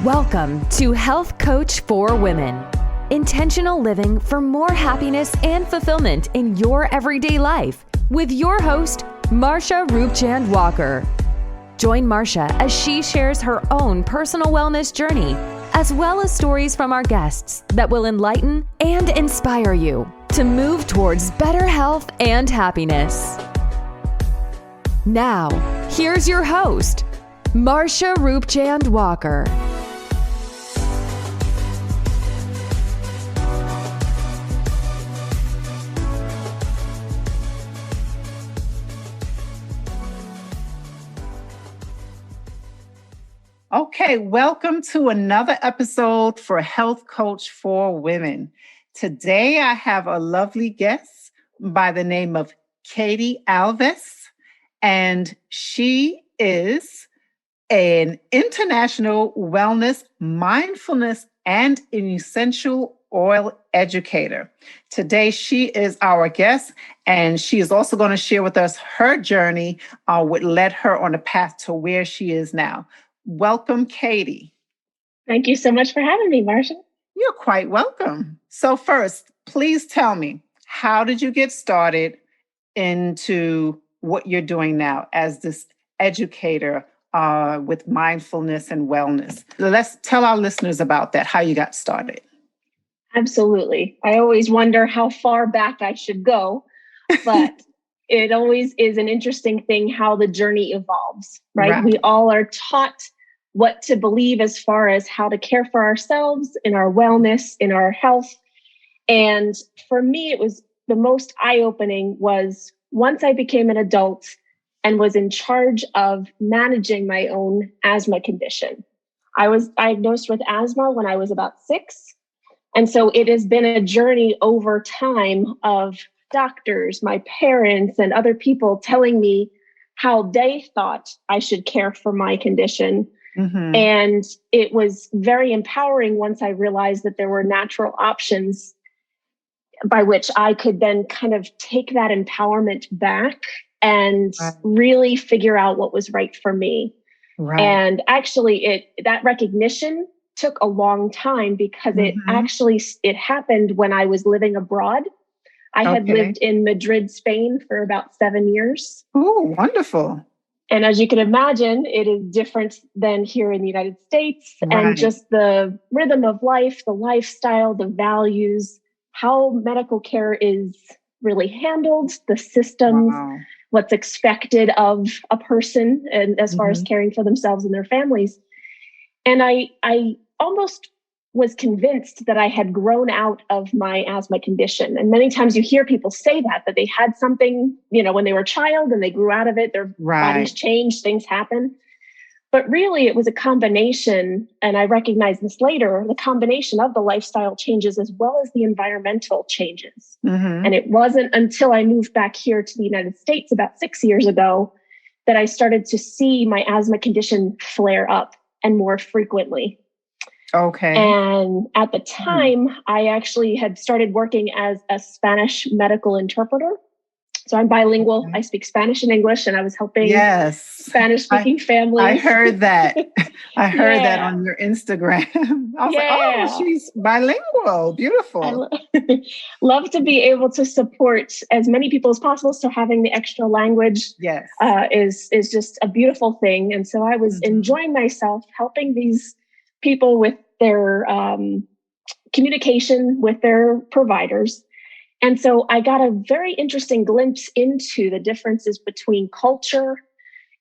Welcome to Health Coach for Women. Intentional living for more happiness and fulfillment in your everyday life with your host, Marsha Roopchand-Walker. Join Marsha as she shares her own personal wellness journey, as well as stories from our guests that will enlighten and inspire you to move towards better health and happiness. Now, here's your host, Marsha Roopchand-Walker. Okay, welcome to another episode for Health Coach for Women. Today I have a lovely guest by the name of Katie Alves, and she is an international wellness, mindfulness, and an essential oil educator. Today she is our guest, and she is also going to share with us her journey, what led her on the path to where she is now. Welcome, Katie. Thank you so much for having me, Marsha. You're quite welcome. So first, please tell me, how did you get started into what you're doing now as this educator with mindfulness and wellness? Let's tell our listeners about that, how you got started. Absolutely. I always wonder how far back I should go, but it always is an interesting thing how the journey evolves, right? We all are taught what to believe as far as how to care for ourselves, in our wellness, in our health. And for me, it was the most eye-opening was once I became an adult and was in charge of managing my own asthma condition. I was diagnosed with asthma when I was about 6. And so it has been a journey over time of doctors, my parents, and other people telling me how they thought I should care for my condition. Mm-hmm. And it was very empowering once I realized that there were natural options by which I could then kind of take that empowerment back and really figure out what was right for me. Right. And actually, that recognition took a long time because it happened when I was living abroad. I had lived in Madrid, Spain for about 7 years. Oh, wonderful. And as you can imagine, it is different than here in the United States. Right. And just the rhythm of life, the lifestyle, the values, how medical care is really handled, the systems, what's expected of a person, and as far as caring for themselves and their families. And I almost was convinced that I had grown out of my asthma condition. And many times you hear people say that they had something, when they were a child and they grew out of it, their bodies changed, things happen. But really it was a combination, and I recognized this later, the combination of the lifestyle changes as well as the environmental changes. Mm-hmm. And it wasn't until I moved back here to the United States about 6 years ago that I started to see my asthma condition flare up and more frequently. Okay. And at the time, I actually had started working as a Spanish medical interpreter. So I'm bilingual. I speak Spanish and English, and I was helping Spanish-speaking families. I heard that. I heard that on your Instagram. I was like, oh, she's bilingual. Beautiful. I love to be able to support as many people as possible. So having the extra language is just a beautiful thing. And so I was enjoying myself helping these people with their communication with their providers. And so I got a very interesting glimpse into the differences between culture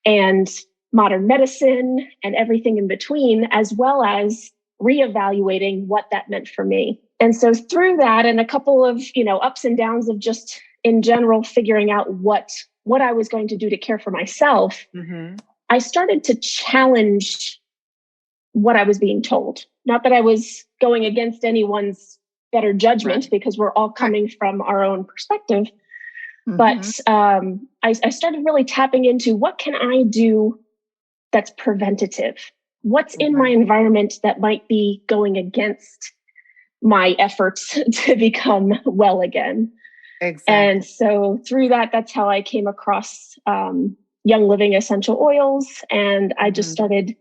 and modern medicine and everything in between, as well as reevaluating what that meant for me. And so through that and a couple of, ups and downs of just in general figuring out what I was going to do to care for myself, I started to challenge what I was being told. Not that I was going against anyone's better judgment, because we're all coming from our own perspective. But I started really tapping into what can I do that's preventative? What's in my environment that might be going against my efforts to become well again? Exactly. And so through that, that's how I came across Young Living essential oils. And I just started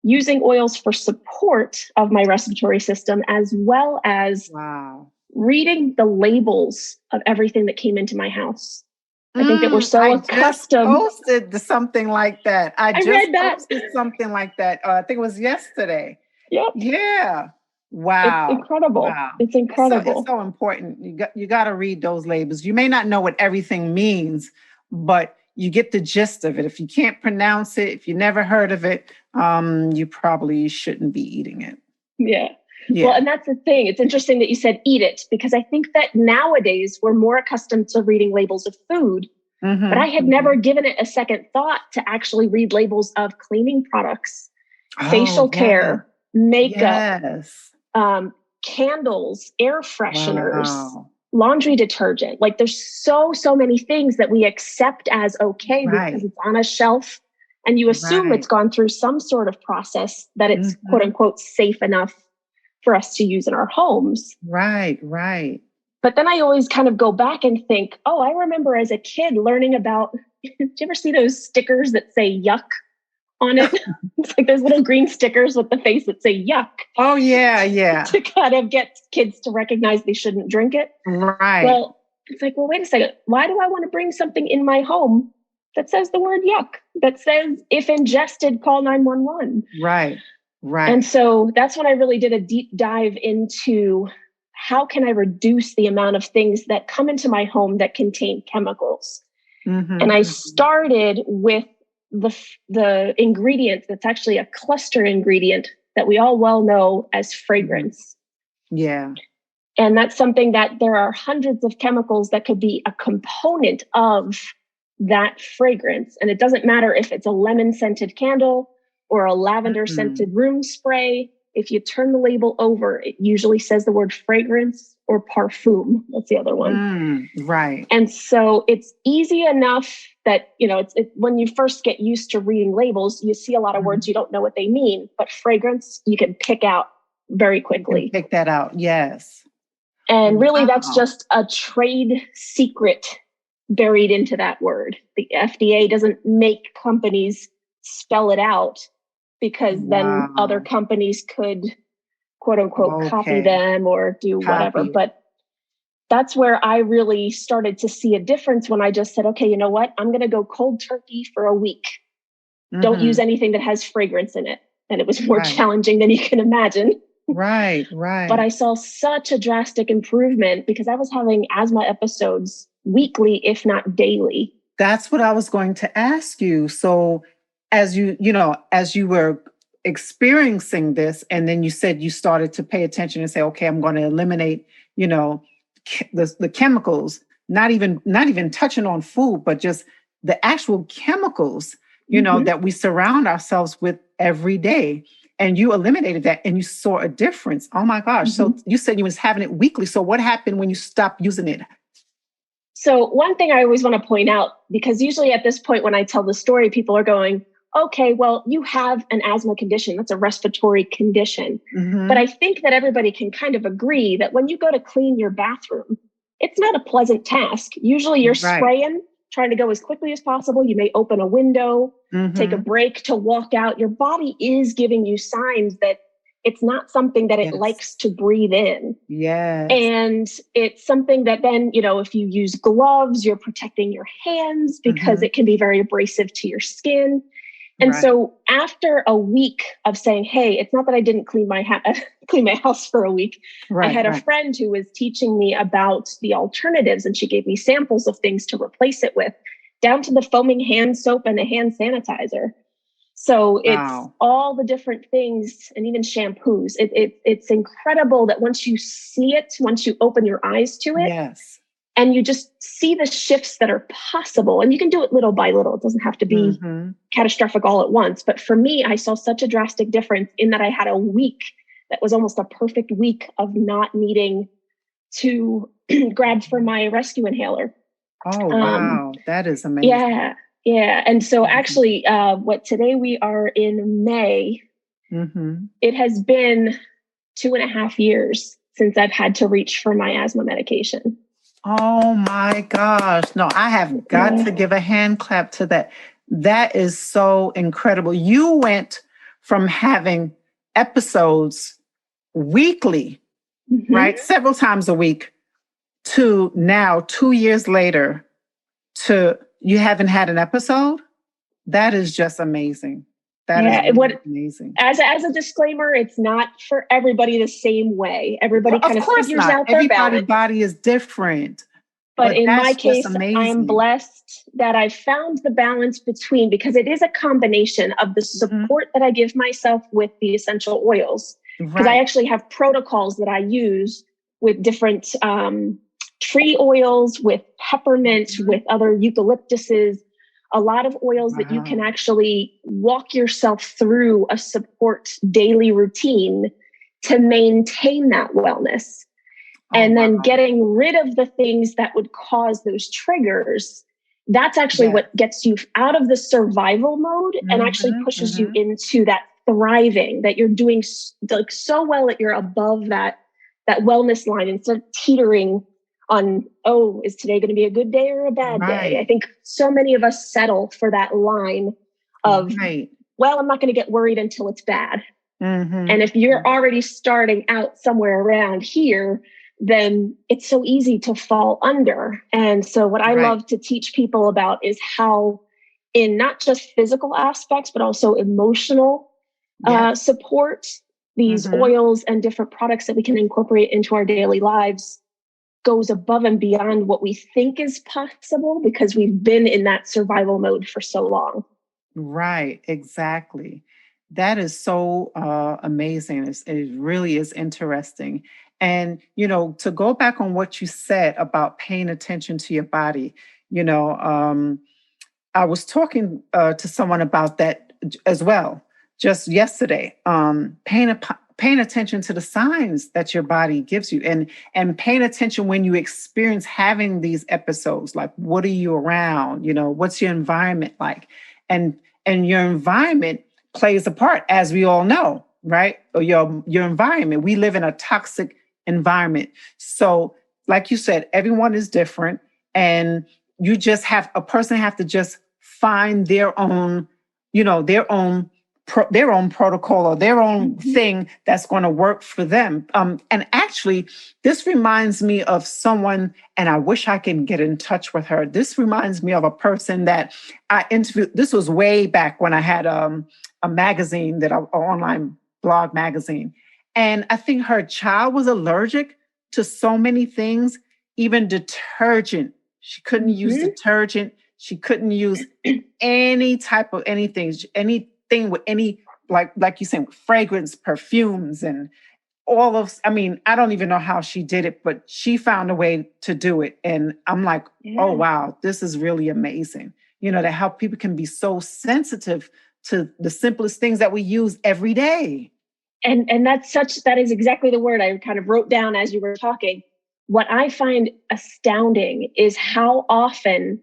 using oils for support of my respiratory system, as well as reading the labels of everything that came into my house. I think that we're so accustomed. I just posted something like that. I just read that. Posted something like that. I think it was yesterday. Yep. Yeah. Wow. It's incredible. Wow. It's incredible. It's so important. You got to read those labels. You may not know what everything means, but you get the gist of it. If you can't pronounce it, if you never heard of it, you probably shouldn't be eating it. Yeah. Well, and that's the thing. It's interesting that you said eat it, because I think that nowadays we're more accustomed to reading labels of food, but I had never given it a second thought to actually read labels of cleaning products, facial care, makeup, candles, air fresheners, laundry detergent. Like there's so many things that we accept as okay because it's on a shelf and you assume it's gone through some sort of process that it's quote unquote safe enough for us to use in our homes. Right. But then I always kind of go back and think, oh, I remember as a kid learning about, do you ever see those stickers that say yuck on it? It's like those little green stickers with the face that say yuck. Oh, yeah. To kind of get kids to recognize they shouldn't drink it. Right. Well, it's like, well, wait a second. Why do I want to bring something in my home that says the word yuck? That says, if ingested, call 911. Right. And so that's when I really did a deep dive into how can I reduce the amount of things that come into my home that contain chemicals. And I started with the ingredient that's actually a cluster ingredient that we all well know as fragrance. Yeah. And that's something that there are hundreds of chemicals that could be a component of that fragrance. And it doesn't matter if it's a lemon scented candle or a lavender scented room spray. If you turn the label over, it usually says the word fragrance or parfum. That's the other one. Right. And so it's easy enough that, it's when you first get used to reading labels, you see a lot of words, you don't know what they mean, but fragrance, you can pick out very quickly. Pick that out. Yes. And really that's just a trade secret buried into that word. The FDA doesn't make companies spell it out, because then other companies could, quote unquote, copy them or do whatever. But that's where I really started to see a difference when I just said, okay, you know what? I'm going to go cold turkey for a week. Don't use anything that has fragrance in it. And it was more challenging than you can imagine. Right. But I saw such a drastic improvement because I was having asthma episodes weekly, if not daily. That's what I was going to ask you. So as you were experiencing this, and then you said you started to pay attention and say, okay, I'm going to eliminate, the chemicals, not even touching on food, but just the actual chemicals, that we surround ourselves with every day. And you eliminated that and you saw a difference. Oh my gosh. So you said you was having it weekly. So what happened when you stopped using it? So one thing I always want to point out, because usually at this point when I tell the story, people are going, okay, well, you have an asthma condition. That's a respiratory condition. But I think that everybody can kind of agree that when you go to clean your bathroom, it's not a pleasant task. Usually you're spraying, trying to go as quickly as possible. You may open a window, take a break to walk out. Your body is giving you signs that it's not something that it likes to breathe in. Yes. And it's something that then, if you use gloves, you're protecting your hands because it can be very abrasive to your skin. And so after a week of saying, hey, it's not that I didn't clean my house for a week. I had a friend who was teaching me about the alternatives, and she gave me samples of things to replace it with, down to the foaming hand soap and a hand sanitizer. So it's all the different things, and even shampoos. It's incredible that once you see it, once you open your eyes to it, and you just see the shifts that are possible, and you can do it little by little. It doesn't have to be catastrophic all at once. But for me, I saw such a drastic difference in that I had a week that was almost a perfect week of not needing to grab for my rescue inhaler. Oh, wow. That is amazing. Yeah. And so actually, today we are in May. It has been 2.5 years since I've had to reach for my asthma medication. Oh my gosh. No, I have got to give a hand clap to that. That is so incredible. You went from having episodes weekly, right? Several times a week, to now 2 years later, to you haven't had an episode. That is just amazing. That is really amazing. As a disclaimer, it's not for everybody the same way. Everybody kind of figures out their balance. Everybody's body is different. But in my case, I'm blessed that I found the balance between, because it is a combination of the support that I give myself with the essential oils. Because I actually have protocols that I use with different tree oils, with peppermint, with other eucalyptuses, a lot of oils that you can actually walk yourself through a support daily routine to maintain that wellness. And then getting rid of the things that would cause those triggers, that's actually what gets you out of the survival mode and actually pushes you into that thriving, that you're doing like so well that you're above that wellness line instead of teetering on, oh, is today going to be a good day or a bad day? I think so many of us settle for that line of, well, I'm not going to get worried until it's bad. And if you're already starting out somewhere around here, then it's so easy to fall under. And so what I love to teach people about is how, in not just physical aspects, but also emotional support, these oils and different products that we can incorporate into our daily lives goes above and beyond what we think is possible, because we've been in that survival mode for so long. Right, exactly. That is so amazing. It really is interesting. And, you know, to go back on what you said about paying attention to your body, you know, I was talking to someone about that as well, just yesterday, paying attention to the signs that your body gives you, and paying attention when you experience having these episodes, like what are you around, you know, what's your environment like? And your environment plays a part, as we all know, right? Or your environment. We live in a toxic environment. So like you said, everyone is different, and you just have to just find their own, you know, their own protocol or their own thing that's going to work for them. And actually, this reminds me of someone, and I wish I can get in touch with her. This reminds me of a person that I interviewed. This was way back when I had a magazine, an online blog magazine. And I think her child was allergic to so many things, even detergent. She couldn't use detergent. She couldn't use any type of anything with any, like you said, fragrance, perfumes, and all of, I mean, I don't even know how she did it, but she found a way to do it. And I'm like, oh, wow, this is really amazing. You know, that how people can be so sensitive to the simplest things that we use every day. And that is exactly the word I kind of wrote down as you were talking. What I find astounding is how often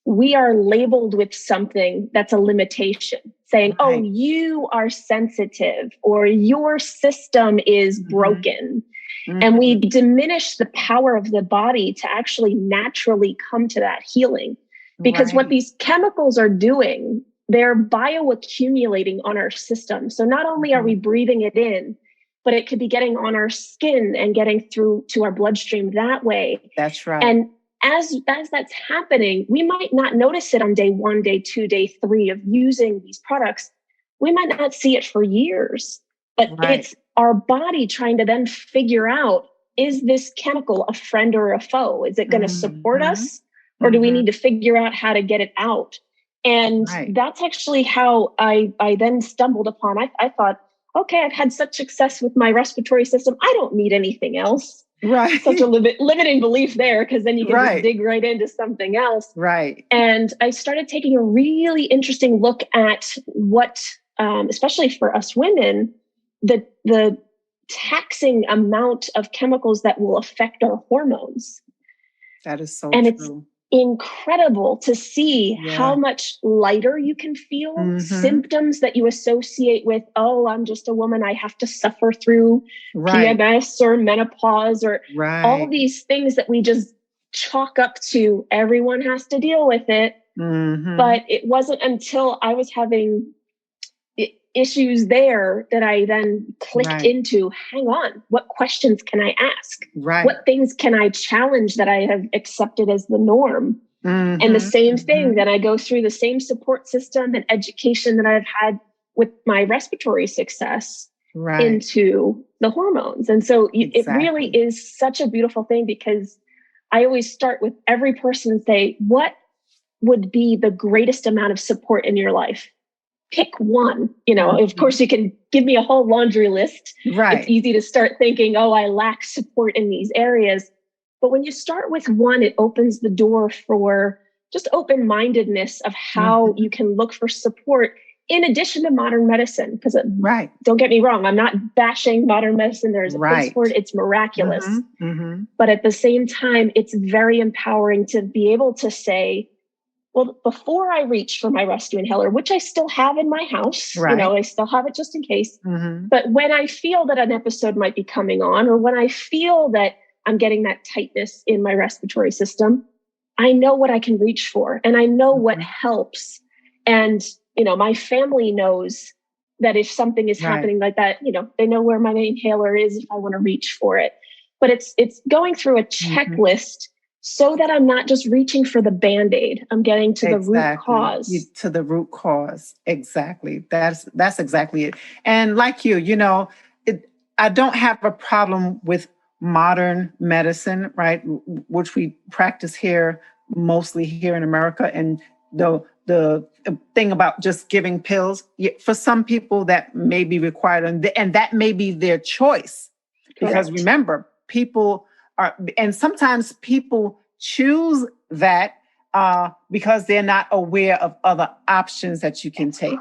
we are labeled with something that's a limitation, saying, oh, you are sensitive, or your system is broken. And we diminish the power of the body to actually naturally come to that healing. Because what these chemicals are doing, they're bioaccumulating on our system. So not only are we breathing it in, but it could be getting on our skin and getting through to our bloodstream that way. That's right. And as that's happening, we might not notice it on day 1, day 2, day 3 of using these products. We might not see it for years, but it's our body trying to then figure out, is this chemical a friend or a foe? Is it going to support us, or do we need to figure out how to get it out? And that's actually how I then stumbled upon, I thought, okay, I've had such success with my respiratory system. I don't need anything else. Right. Such a limiting belief there, because then you can just dig right into something else. Right. And I started taking a really interesting look at what, especially for us women, the taxing amount of chemicals that will affect our hormones. That is so true. It's incredible to see how much lighter you can feel. Symptoms that you associate with, oh, I'm just a woman, I have to suffer through PMS or menopause or all these things that we just chalk up to everyone has to deal with it. But it wasn't until I was having issues there that I then clicked into, hang on, what questions can I ask? What things can I challenge that I have accepted as the norm? And the same thing that I go through the same support system and education that I've had with my respiratory success into the hormones. And so it really is such a beautiful thing, because I always start with every person and say, what would be the greatest amount of support in your life? Pick one. Of course, you can give me a whole laundry list. It's easy to start thinking, oh, I lack support in these areas. But when you start with one, it opens the door for just open-mindedness of how you can look for support in addition to modern medicine. Because don't get me wrong, I'm not bashing modern medicine. There's a place for it. It's miraculous. But at the same time, it's very empowering to be able to say, well, before I reach for my rescue inhaler, which I still have in my house, I still have it just in case. But when I feel that an episode might be coming on, or when I feel that I'm getting that tightness in my respiratory system, I know what I can reach for, and I know what helps. And, my family knows that if something is happening like that, they know where my inhaler is if I want to reach for it. But it's going through a checklist so that I'm not just reaching for the Band-Aid. I'm getting to the root cause. To the root cause. Exactly. That's exactly it. And like you, I don't have a problem with modern medicine, right? Which we practice here, mostly here in America. And the thing about just giving pills, for some people that may be required, and that may be their choice. Because remember, people are, and sometimes people choose that because they're not aware of other options that you can take.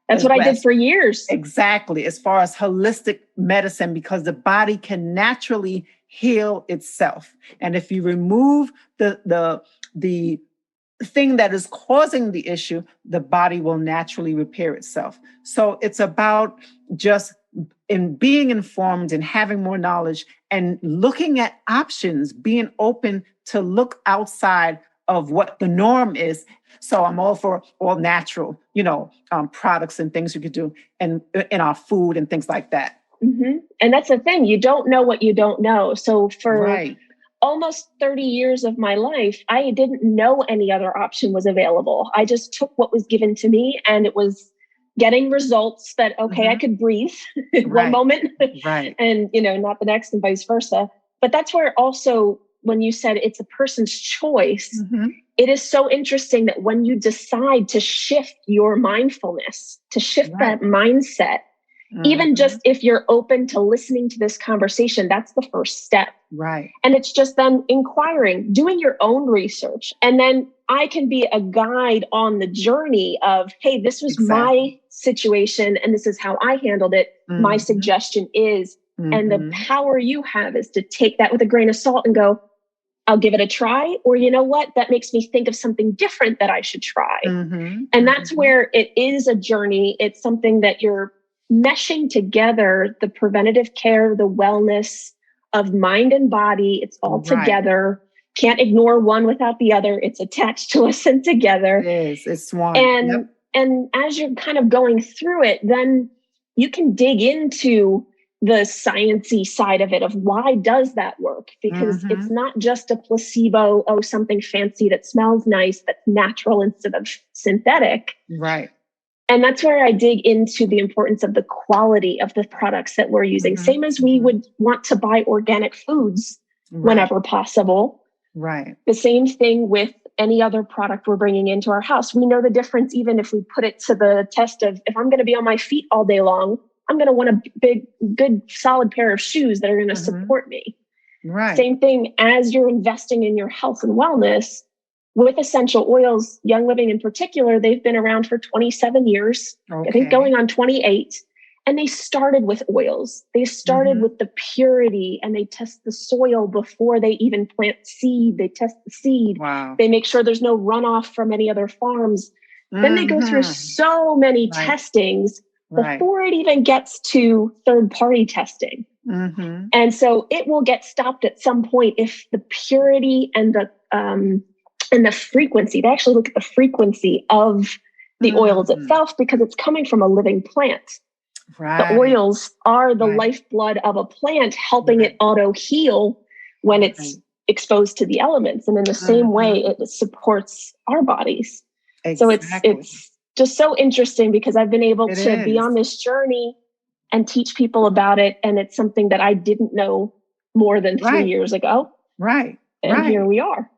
That's what I did for years. Exactly. As far as holistic medicine, because the body can naturally heal itself. And if you remove the thing that is causing the issue, the body will naturally repair itself. So it's about just in being informed and having more knowledge and looking at options, being open to look outside of what the norm is. So I'm all for all natural, products and things you could do and in our food and things like that. And that's the thing. You don't know what you don't know. So for almost 30 years of my life, I didn't know any other option was available. I just took what was given to me, and it was getting results that, I could breathe one moment and, not the next, and vice versa. But that's where also, when you said it's a person's choice, it is so interesting that when you decide to shift your mindfulness, to shift that mindset, even just if you're open to listening to this conversation, that's the first step. And it's just then inquiring, doing your own research. And then I can be a guide on the journey of, hey, this was my situation and this is how I handled it. My suggestion is, and the power you have is to take that with a grain of salt and go, I'll give it a try. Or you know what? That makes me think of something different that I should try. And that's where it is a journey. It's something that you're meshing together, the preventative care, the wellness of mind and body. It's all together. Can't ignore one without the other. It's attached to us and together. It is. It's one. And as you're kind of going through it, then you can dig into the sciencey side of it, of why does that work? Because it's not just a placebo, something fancy that smells nice, that's natural instead of synthetic. And that's where I dig into the importance of the quality of the products that we're using. Same as we would want to buy organic foods whenever possible. The same thing with any other product we're bringing into our house. We know the difference, even if we put it to the test of, if I'm going to be on my feet all day long, I'm going to want a good, solid pair of shoes that are going to support me. Same thing as you're investing in your health and wellness. With essential oils, Young Living in particular, they've been around for 27 years, I think going on 28. And they started with oils. They started with the purity, and they test the soil before they even plant seed. They test the seed. They make sure there's no runoff from any other farms. Then they go through so many testings before it even gets to third-party testing. And so it will get stopped at some point if the purity and the frequency, they actually look at the frequency of the oils itself because it's coming from a living plant. Right. The oils are the lifeblood of a plant, helping it auto heal when it's exposed to the elements. And in the same way, it supports our bodies. Exactly. So it's just so interesting because I've been able to be on this journey and teach people about it. And it's something that I didn't know more than 3 years ago. Right. And here we are.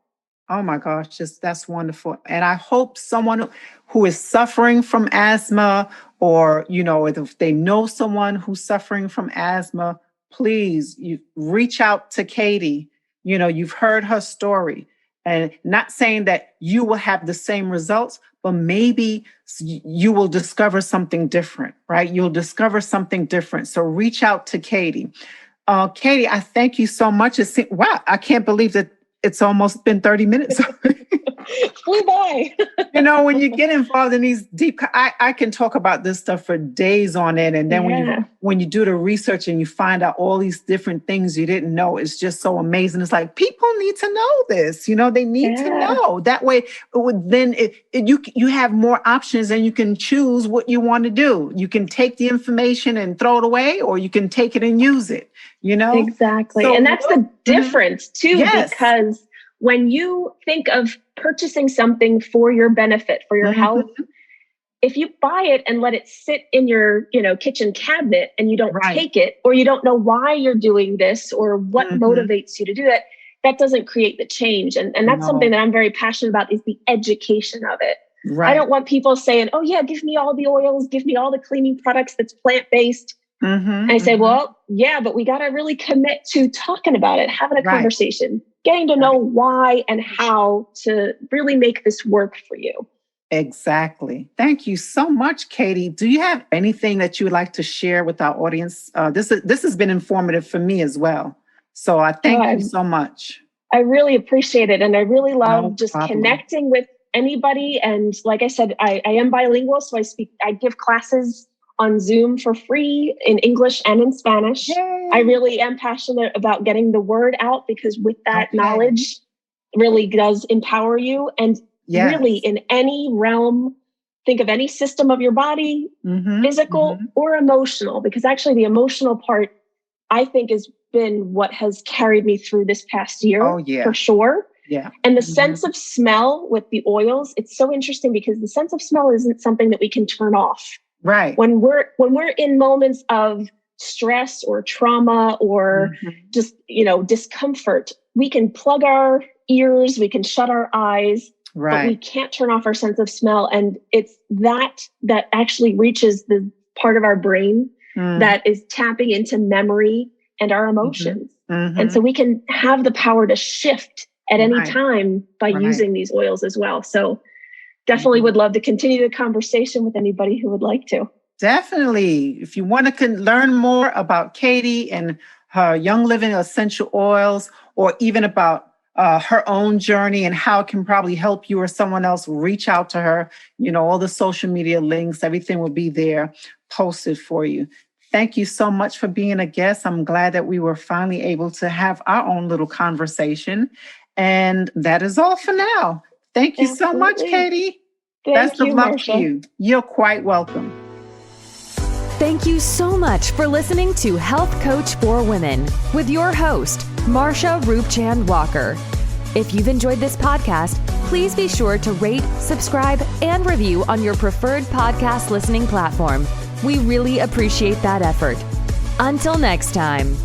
Oh my gosh, that's wonderful. And I hope someone who is suffering from asthma, or, if they know someone who's suffering from asthma, please, you reach out to Katie. You've heard her story, and not saying that you will have the same results, but maybe you will discover something different, right? You'll discover something different. So reach out to Katie. Katie, I thank you so much. Wow, I can't believe that it's almost been 30 minutes. Flew by. When you get involved in these deep, I can talk about this stuff for days on end. And then when you do the research and you find out all these different things you didn't know, it's just so amazing. It's like, people need to know this, they need to know. That way, you have more options and you can choose what you want to do. You can take the information and throw it away, or you can take it and use it, Exactly. So, and that's the difference too, because when you think of purchasing something for your benefit, for your health, if you buy it and let it sit in your, kitchen cabinet and you don't take it, or you don't know why you're doing this or what motivates you to do that, that doesn't create the change. And that's something that I'm very passionate about, is the education of it. Right. I don't want people saying, oh yeah, give me all the oils, give me all the cleaning products that's plant-based. And I say, well, yeah, but we got to really commit to talking about it, having a conversation, getting to know why and how to really make this work for you. Exactly. Thank you so much, Katie. Do you have anything that you would like to share with our audience? This has been informative for me as well. So I thank you so much. I really appreciate it. And I really love connecting with anybody. And like I said, I am bilingual, so I give classes on Zoom for free in English and in Spanish. Yay. I really am passionate about getting the word out, because with that knowledge really does empower you. And really in any realm, think of any system of your body, physical or emotional, because actually the emotional part, I think, has been what has carried me through this past year for sure. Yeah. And the sense of smell with the oils, it's so interesting because the sense of smell isn't something that we can turn off. Right. When we're in moments of stress or trauma or just, discomfort, we can plug our ears, we can shut our eyes, but we can't turn off our sense of smell. And it's that actually reaches the part of our brain that is tapping into memory and our emotions. And so we can have the power to shift at any time by using these oils as well. So definitely would love to continue the conversation with anybody who would like to. Definitely. If you want to learn more about Katie and her Young Living essential oils, or even about her own journey and how it can probably help you or someone else, reach out to her. All the social media links, everything will be there posted for you. Thank you so much for being a guest. I'm glad that we were finally able to have our own little conversation. And that is all for now. Thank you so much, Katie. Best of luck to you. You're quite welcome. Thank you so much for listening to Health Coach for Women with your host, Marsha Roopchand-Walker. If you've enjoyed this podcast, please be sure to rate, subscribe, and review on your preferred podcast listening platform. We really appreciate that effort. Until next time.